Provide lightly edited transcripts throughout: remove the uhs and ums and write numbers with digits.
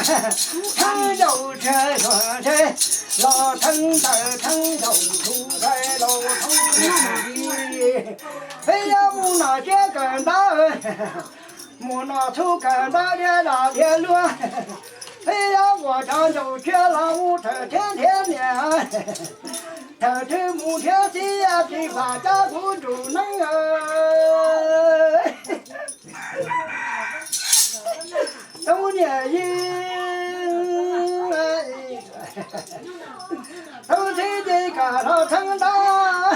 成就这说谁？老成在成就出在老头里，哎呀，木那些跟大，木那头跟大的那天路，哎呀，我成就这老木头天天年，他这木天西呀，批发家不住能啊。都年英，都是这个老成大，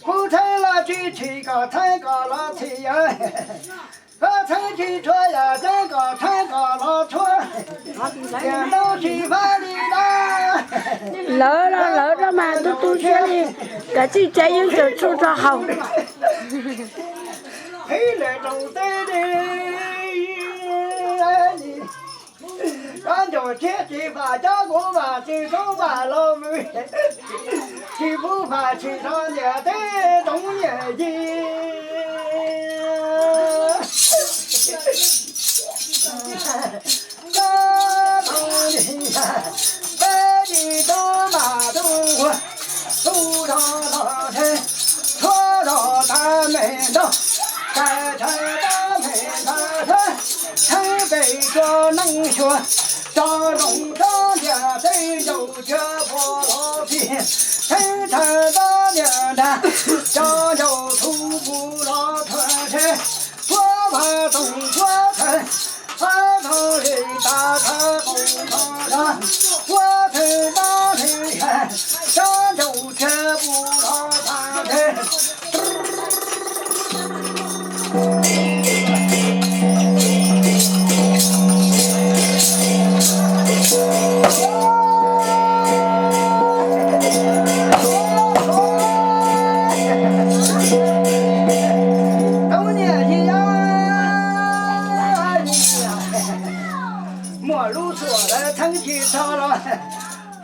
不成了去七个太高了去呀，个成汽车呀，这个太高了车，见到西方的啦。lỡ đó mà tôi sẽ đi cả chị chạy những chỗ chỗ cho hồng thấy là đầu tay đi con chỗ chết chị phải cho của bà chị không phải lo mười chị不phải chị cho nhà thế đúng nhà gì có thằng đi bé đi đó mà tu đó thế thua đó ta mẹ đâu ta ta mẹ ta thế thấy về cho năng chùa cho đồng cho nhà đây dầu chưa bỏ lỡ tiền thấy thờ đó nhà đã cho dầu thu bù lo thờ thế qua bà đồng qua thờ qua thờ thì ta thờ đồng thờ đó qua thờ đó thì cho dầu chưa bù lo thờ thế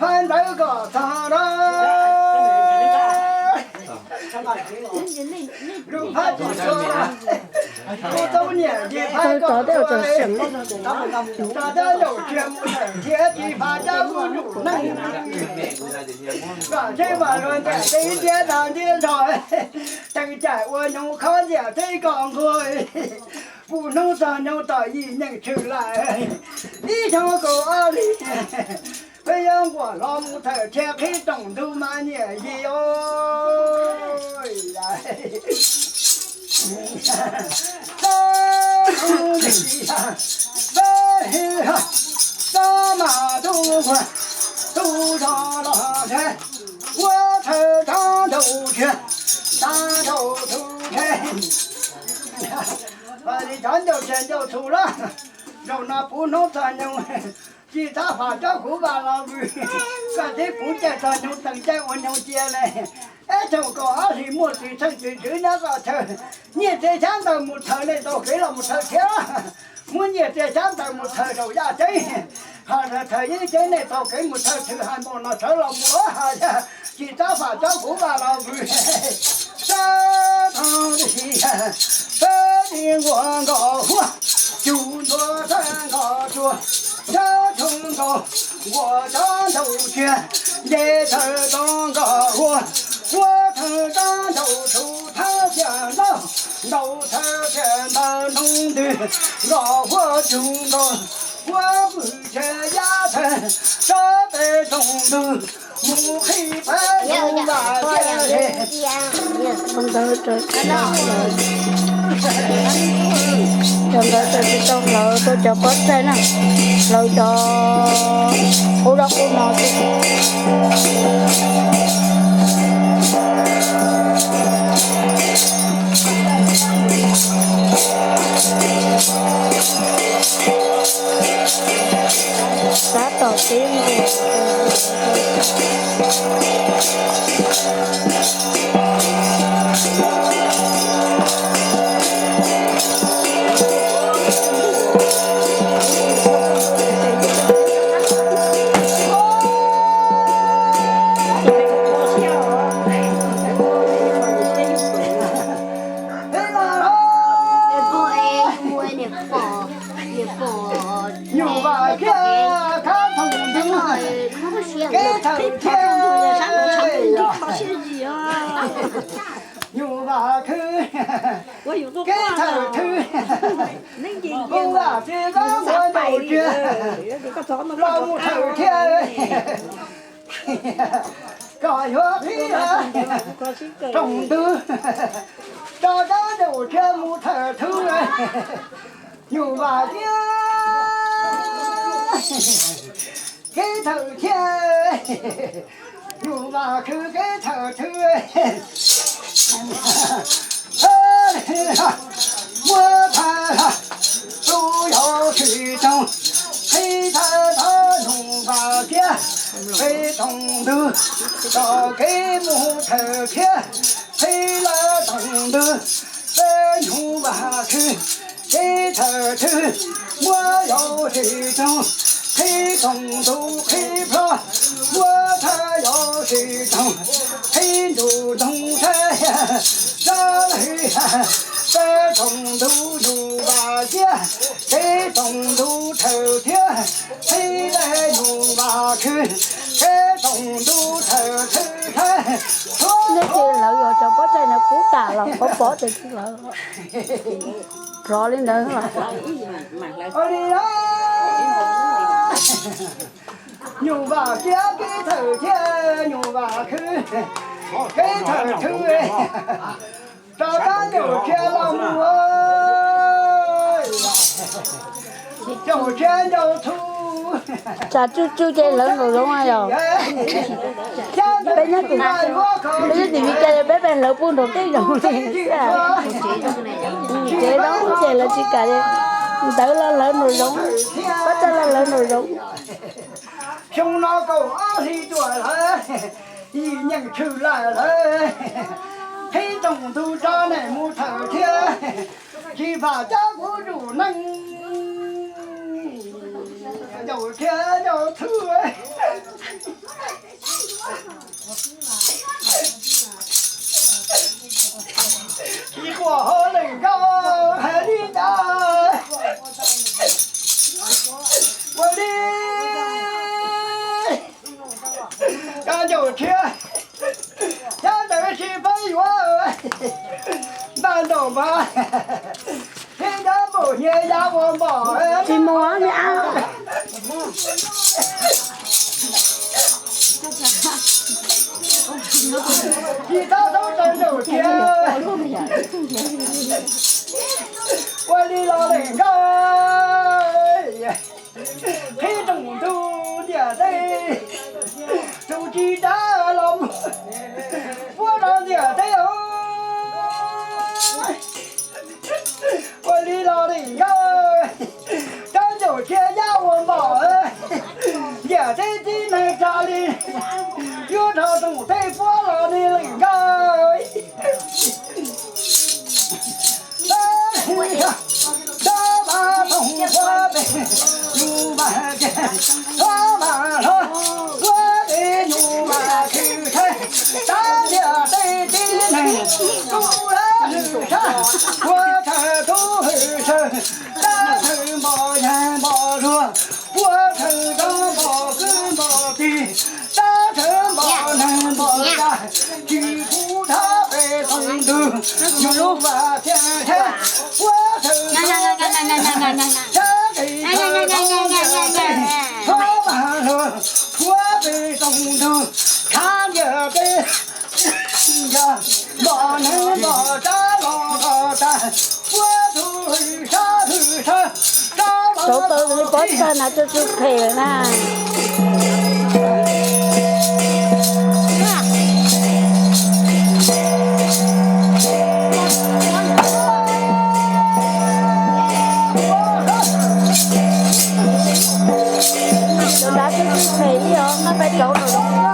翻这个啥了？如怕就说了，我走年纪拍个腿，大家有全部能贴地发家不如能。把这把人在这街上街上，这在我能看见这钢盔。不能三娘大姨娘出来，一条狗儿里，培养我老母头天黑东头满年一哟呀，东里呀，北呀，大马东关，都上了山，我头上头去，大头头去。把你咱就先就出了，让那不能咱用，其他话叫苦把老母，干脆不叫咱用等待我用接嘞。哎，这个20亩地成就那个头，你这想到木头嘞都给了木头钱了，你这想到木头就要整，还是头一整嘞都给木头吃，还没那吃了木呀，其他话叫苦把老母。山上的山，北的我高火，就坐山高处，山冲高，我长头圈，一头当高火，我头长头出他家老，老头见到弄的高火中高，我不吃丫头，这辈中头。木黑白又大天，con tới trời cái đó rồi trời trong lỡ tôi cho bớt đây nè lỡ cho cô đó cô nói cá tổ tiên 把去，我有个给头去，不把这个我都知，老母头天，高月皮啊，中毒，早早就全木头头又把天，给头天。又把口给头头我看都要去种，黑他弄把钱，黑东都找给木头钱，黑了东都又把去给头头，我要去种。黑东都黑坡，我他要去种，黑都东山呀，山里呀，在东都有把钱，黑东都头天，黑来有把去，黑东都头看。那些老有就bỏ chạy nó cú tả là bỏ chạy chứ là rõ lên đó là nhiều bà kia cái thở kia nhiều bà cứ cái thở thứ cho ta nhiều kia lòng ơi nhiều kia nhiều thu chả chú chơi lớn rồi đúng không rồi bé nhớ thì đi chơi bé bé lớn buôn đồ cái rồi chơi đó không chơi là chỉ cả tự là lớn rồi đúng bắt cho là lớn rồi đúng chúng nó cầu thì tuổi là y nhận chữ là thấy tổng thu cho này mua thở kia chỉ phải cho của đủ năng dầu kia dầu thư ấy chỉ của họ đừng có hãy đi ta qua đi ta dầu kia ta đợi chỉ phải quá ban đầu mà thế đã bổ nhẹ ra bỏ bỏ chị mua đi ăn thì ta đâu tới đầu kia quay đi lo đỉnh coi khi trồng thu nhà đây thu chi đã lòng qua đó nhà đây ơi quay đi lo đỉnh coi cái chỗ kia nhau quần bỏ nhà đây đi này ra đi chưa thở đủ tay quá là đi đỉnh coi đó mà thông qua bên nhu mà kia đó mà thôi qua bên nhu mà cứ thế ta giờ đây đi này tu đã hư sa qua thờ tu hư sa ta thử bỏ nhà bỏ ruộng qua thử đó bỏ cứ bỏ đi ta thử bỏ nàng bỏ ra chỉ phụ tha về thông đường nhu và thiên thế qua thử qua về tổng đường khá giờ đây giờ bỏ nè bỏ ta bỏ ta qua thu sa chỗ tôi đi bớt ra nào cho chú phê nè chỗ đó cho chú phê đi không nó phải chỗ nào đúng đó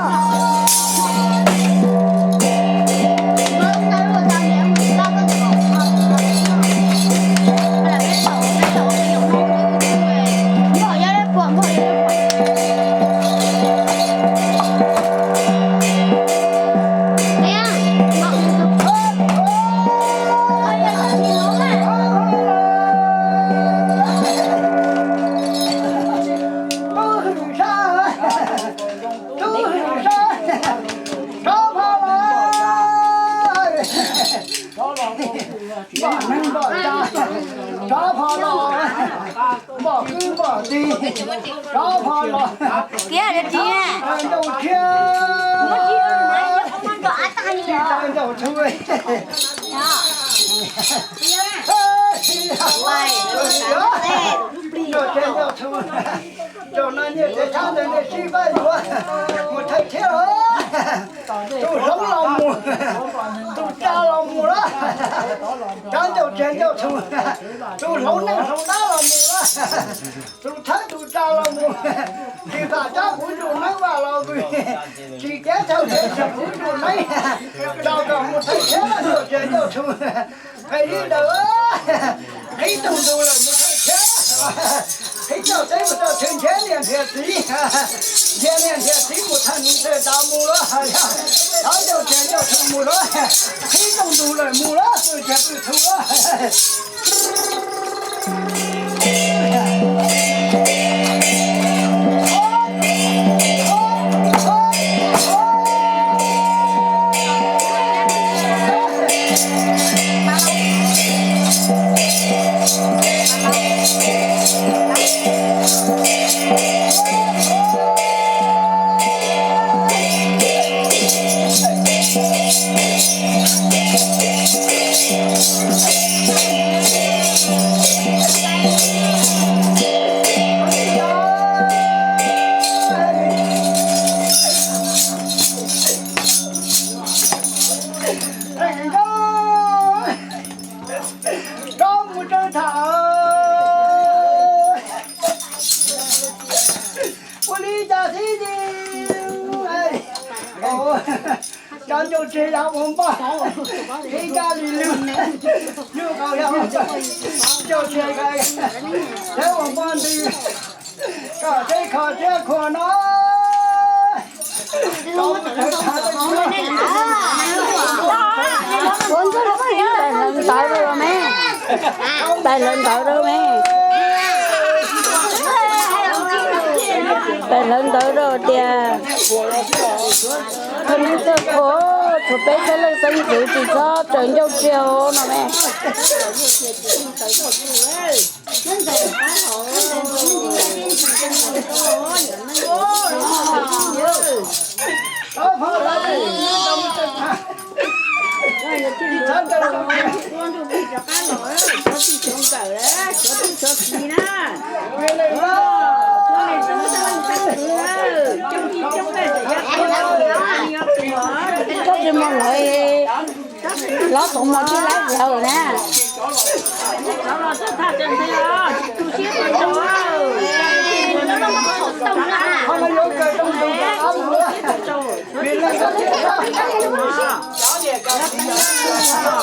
bỏ nâng bỏ ra đó phò lò bỏ cứ bỏ đi đó phò lò kia là chị à đầu kia mất chị ơi ông ăn đồ ăn tay gì à đầu thui rồi trên đầu thui rồi nó như thế sao để nó xí bay rồi một thầy thế rồi tôi sống lòng mùa tôi cha lòng mùa đó trên đầu thui tôi sống nè sống đá lòng mùa đó tôi thấy tôi cha lòng mùa thì ta cha cũng tôi nói vào lòng tôi chỉ kéo theo thế sao cũng tôi nói đâu còn một thầy thế rồi trên đầu thui thầy đi đâu thấy tôi là một thầy thế thấy cháu thấy một cháu trên chế liền thiệt tí một thằng như thế đào mù đó thấy cháu chế cháu thằng mù đó thấy trong đủ lời mù đó tôi chế tôi thu đó cho chế đạo không bao cái ca đi lưu như cầu nhau cho chế cái nếu mà ban đi cả cái khó chế của nó tay rồi mẹ tay lên tay rồi mẹ tay lên tay rồi tia thân cho khổ chụp bé sẽ lên sinh tử chỉ cho trời dâu chiều nó mẹ có gì mà người nó cũng một cái lá dầu nè nó sẽ thắt chân thế đó chú xíu rồi không có vô cơ trong đường ấm nữa vì lên cái đó